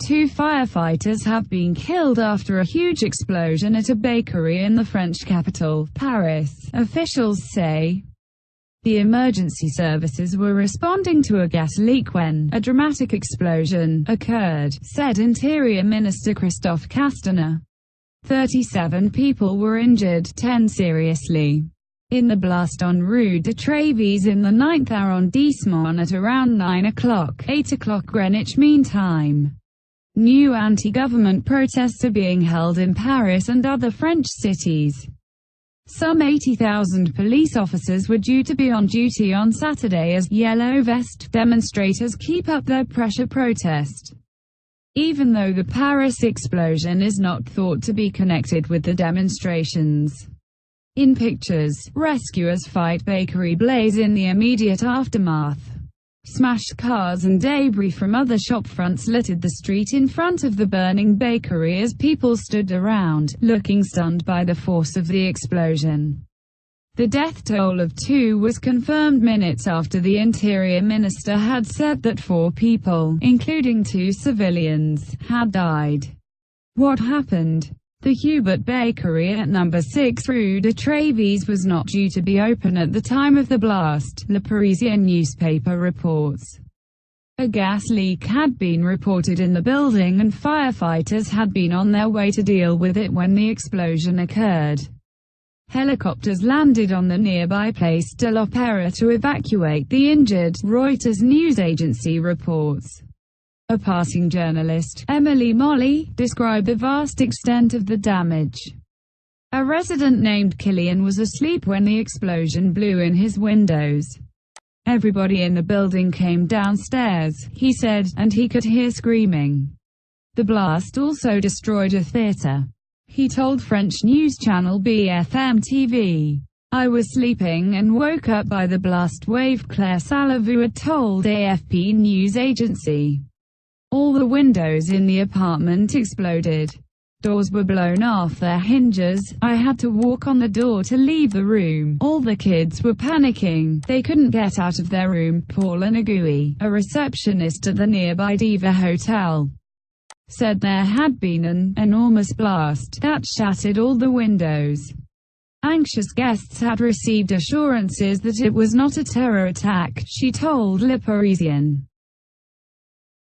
2 firefighters have been killed after a huge explosion at a bakery in the French capital, Paris, officials say. The emergency services were responding to a gas leak when a dramatic explosion occurred, said Interior Minister Christophe Castaner. 37 people were injured, 10 seriously, in the blast on Rue de Trèves in the 9th arrondissement at around 9 o'clock, 8 o'clock Greenwich Mean Time. New anti-government protests are being held in Paris and other French cities. Some 80,000 police officers were due to be on duty on Saturday as yellow vest demonstrators keep up their pressure protest. Even though the Paris explosion is not thought to be connected with the demonstrations. In pictures, rescuers fight bakery blaze in the immediate aftermath. Smashed cars and debris from other shop fronts littered the street in front of the burning bakery as people stood around, looking stunned by the force of the explosion. The death toll of 2 was confirmed minutes after the Interior Minister had said that 4 people, including 2 civilians, had died. What happened? The Hubert Bakery at No. 6 Rue de Trèves was not due to be open at the time of the blast, Le Parisien newspaper reports. A gas leak had been reported in the building and firefighters had been on their way to deal with it when the explosion occurred. Helicopters landed on the nearby Place de l'Opéra to evacuate the injured, Reuters news agency reports. A passing journalist, Emily Molly, described the vast extent of the damage. A resident named Killian was asleep when the explosion blew in his windows. Everybody in the building came downstairs, he said, and he could hear screaming. The blast also destroyed a theater. He told French news channel BFM TV. I was sleeping and woke up by the blast wave, Claire Salavou had told AFP news agency. All the windows in the apartment exploded. Doors were blown off their hinges. I had to walk on the door to leave the room. All the kids were panicking. They couldn't get out of their room. Paula Nagui, a receptionist at the nearby Diva Hotel, said there had been an enormous blast that shattered all the windows. Anxious guests had received assurances that it was not a terror attack, she told Le Parisien.